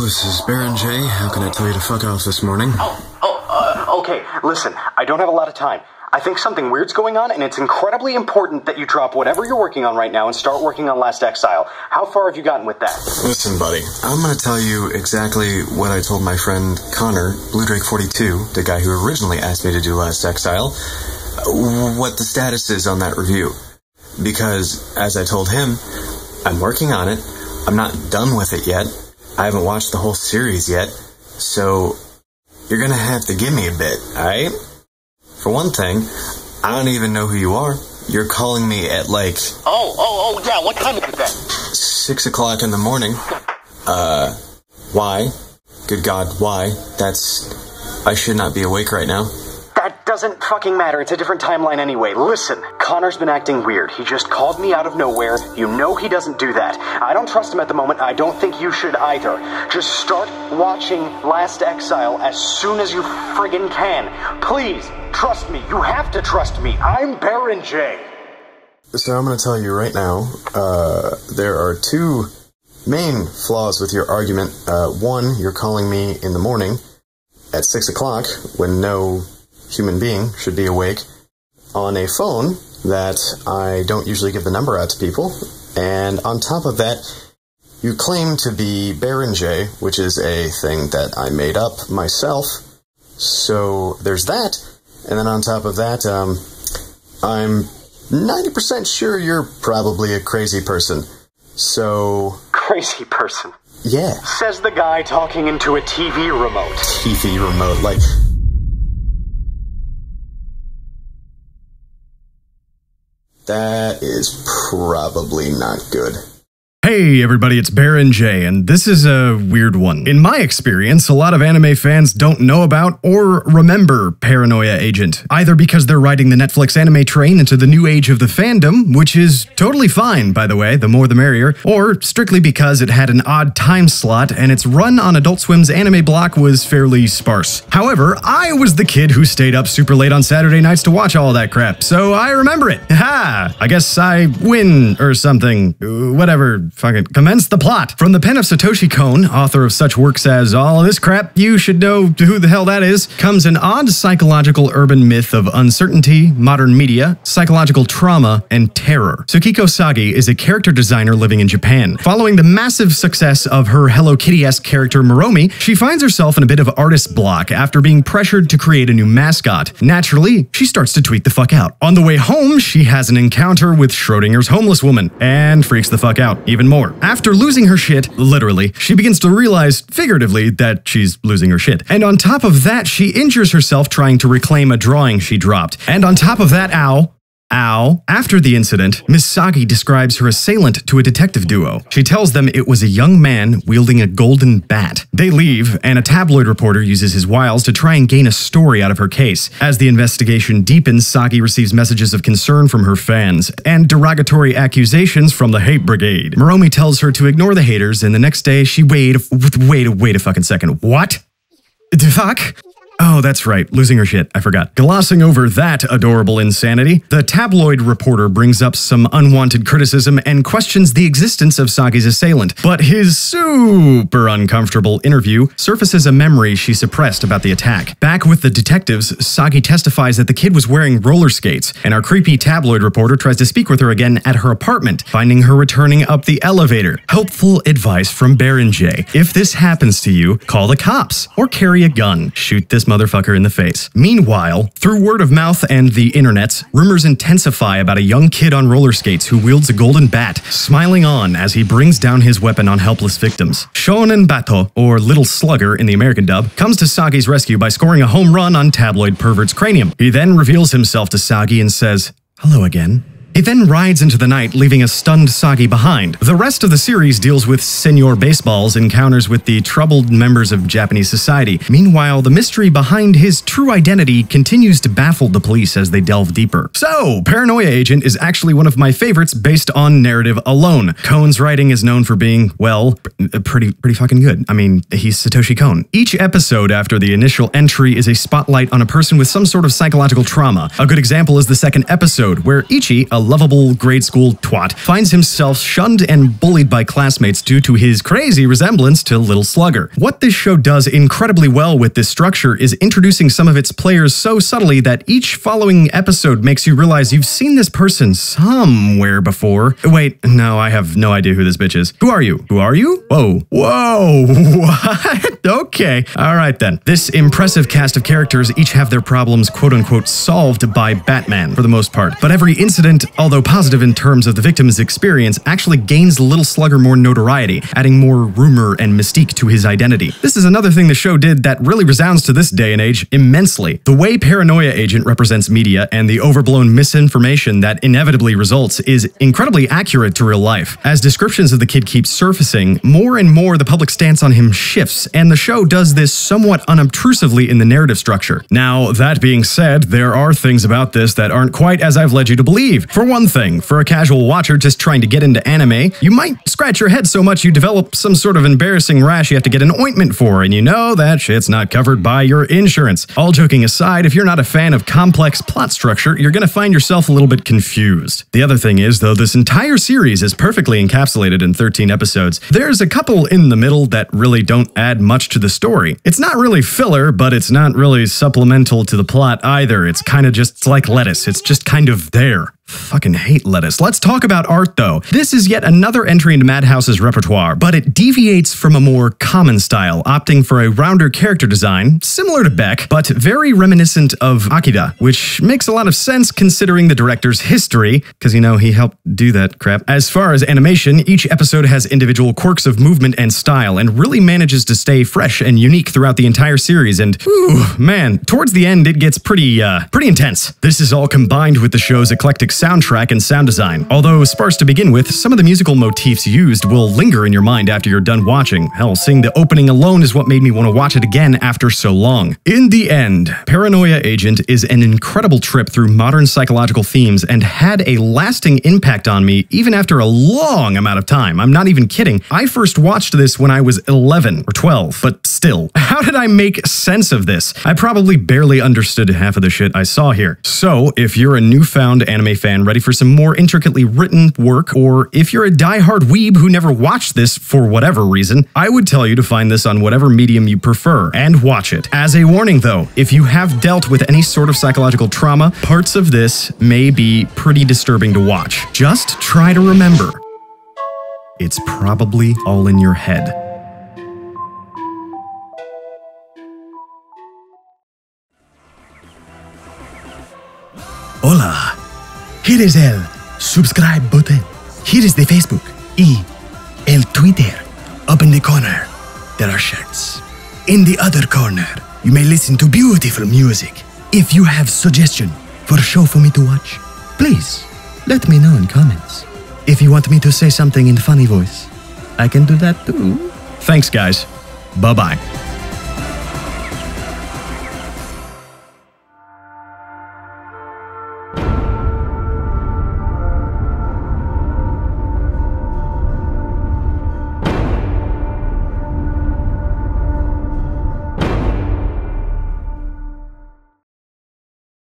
this is BaronJ. How can I tell you to fuck off this morning? Okay, listen, I don't have a lot of time. I think something weird's going on, and it's incredibly important that you drop whatever you're working on right now and start working on Last Exile. How far have you gotten with that? Listen, buddy, I'm gonna tell you exactly what I told my friend Connor, Blue Drake 42, the guy who originally asked me to do Last Exile, what the status is on that review. Because, as I told him, I'm working on it. I'm not done with it yet. I haven't watched the whole series yet. So, you're gonna have to give me a bit, alright? For one thing, I don't even know who you are. You're calling me at like... Yeah, what time is it then? 6 o'clock in the morning. Why? Good God, why? I should not be awake right now. That doesn't fucking matter. It's a different timeline anyway. Listen, Connor's been acting weird. He just called me out of nowhere. You know he doesn't do that. I don't trust him at the moment. I don't think you should either. Just start watching Last Exile as soon as you friggin' can. Please, trust me. You have to trust me. I'm BaronJ. So I'm going to tell you right now, there are two main flaws with your argument. One, you're calling me in the morning at 6 o'clock when no human being should be awake on a phone that I don't usually give the number out to people. And on top of that, you claim to be BaronJ, which is a thing that I made up myself. So there's that. And then on top of that, I'm 90% sure you're probably a crazy person. So... Crazy person? Yeah. Says the guy talking into a TV remote. TV remote, like... That is probably not good. Hey everybody, it's BaronJ, and this is a weird one. In my experience, a lot of anime fans don't know about or remember Paranoia Agent, either because they're riding the Netflix anime train into the new age of the fandom, which is totally fine, by the way, the more the merrier, or strictly because it had an odd time slot and its run on Adult Swim's anime block was fairly sparse. However, I was the kid who stayed up super late on Saturday nights to watch all that crap, so I remember it. Ha! I guess I win or something. Whatever. Fucking commence the plot. From the pen of Satoshi Kon, author of such works as All This Crap, You Should Know Who the Hell That Is, comes an odd psychological urban myth of uncertainty, modern media, psychological trauma, and terror. Tsukiko Sagi is a character designer living in Japan. Following the massive success of her Hello Kitty-esque character Muromi, she finds herself in a bit of artist block after being pressured to create a new mascot. Naturally, she starts to tweak the fuck out. On the way home, she has an encounter with Schrodinger's homeless woman, and freaks the fuck out even more. After losing her shit, literally, she begins to realize, figuratively, that she's losing her shit. And on top of that, she injures herself trying to reclaim a drawing she dropped. And on top of that, ow. After the incident, Miss Sagi describes her assailant to a detective duo. She tells them it was a young man wielding a golden bat. They leave, and a tabloid reporter uses his wiles to try and gain a story out of her case. As the investigation deepens, Sagi receives messages of concern from her fans, and derogatory accusations from the hate brigade. Muromi tells her to ignore the haters, and the next day she wait a fucking second. What? The fuck? Oh, that's right, losing her shit, I forgot. Glossing over that adorable insanity, the tabloid reporter brings up some unwanted criticism and questions the existence of Sagi's assailant, but his super uncomfortable interview surfaces a memory she suppressed about the attack. Back with the detectives, Sagi testifies that the kid was wearing roller skates, and our creepy tabloid reporter tries to speak with her again at her apartment, finding her returning up the elevator. Helpful advice from BaronJ. If this happens to you, call the cops, or carry a gun. Shoot this motherfucker in the face. Meanwhile, through word of mouth and the internets, rumors intensify about a young kid on roller skates who wields a golden bat, smiling on as he brings down his weapon on helpless victims. Shonen Bato, or Little Slugger in the American dub, comes to Sagi's rescue by scoring a home run on tabloid pervert's cranium. He then reveals himself to Sagi and says, "Hello again." He then rides into the night, leaving a stunned Sagi behind. The rest of the series deals with Senor Baseball's encounters with the troubled members of Japanese society. Meanwhile, the mystery behind his true identity continues to baffle the police as they delve deeper. So, Paranoia Agent is actually one of my favorites based on narrative alone. Kon's writing is known for being, well, pretty fucking good. I mean, he's Satoshi Kon. Each episode after the initial entry is a spotlight on a person with some sort of psychological trauma. A good example is the second episode, where Ichi, a lovable grade school twat, finds himself shunned and bullied by classmates due to his crazy resemblance to Little Slugger. What this show does incredibly well with this structure is introducing some of its players so subtly that each following episode makes you realize you've seen this person somewhere before. Wait, no, I have no idea who this bitch is. Who are you? Who are you? Whoa. Whoa. What? Okay. All right then. This impressive cast of characters each have their problems quote-unquote solved by Batman for the most part. But every incident, although positive in terms of the victim's experience, actually gains Little Slugger more notoriety, adding more rumor and mystique to his identity. This is another thing the show did that really resounds to this day and age immensely. The way Paranoia Agent represents media and the overblown misinformation that inevitably results is incredibly accurate to real life. As descriptions of the kid keep surfacing, more and more the public stance on him shifts, and the show does this somewhat unobtrusively in the narrative structure. Now, that being said, there are things about this that aren't quite as I've led you to believe. For one thing, for a casual watcher just trying to get into anime, you might scratch your head so much you develop some sort of embarrassing rash you have to get an ointment for, and you know that shit's not covered by your insurance. All joking aside, if you're not a fan of complex plot structure, you're gonna find yourself a little bit confused. The other thing is, though, this entire series is perfectly encapsulated in 13 episodes. There's a couple in the middle that really don't add much to the story. It's not really filler, but it's not really supplemental to the plot either. It's kind of just, it's like lettuce. It's just kind of there. Fucking hate lettuce. Let's talk about art, though. This is yet another entry into Madhouse's repertoire, but it deviates from a more common style, opting for a rounder character design, similar to Beck, but very reminiscent of Akira, which makes a lot of sense considering the director's history, because, you know, he helped do that crap. As far as animation, each episode has individual quirks of movement and style, and really manages to stay fresh and unique throughout the entire series, and, whew, man, towards the end it gets pretty intense. This is all combined with the show's eclectic soundtrack and sound design. Although sparse to begin with, some of the musical motifs used will linger in your mind after you're done watching. Hell, seeing the opening alone is what made me want to watch it again after so long. In the end, Paranoia Agent is an incredible trip through modern psychological themes and had a lasting impact on me even after a long amount of time. I'm not even kidding. I first watched this when I was 11 or 12, but still, how did I make sense of this? I probably barely understood half of the shit I saw here. So, if you're a newfound anime fan ready for some more intricately written work, or if you're a diehard weeb who never watched this for whatever reason, I would tell you to find this on whatever medium you prefer and watch it. As a warning though, if you have dealt with any sort of psychological trauma, parts of this may be pretty disturbing to watch. Just try to remember, it's probably all in your head. Hola. Here is el subscribe button. Here is the Facebook y el Twitter. Up in the corner, there are shirts. In the other corner, you may listen to beautiful music. If you have suggestion for a show for me to watch, please let me know in comments. If you want me to say something in funny voice, I can do that too. Thanks, guys. Bye-bye.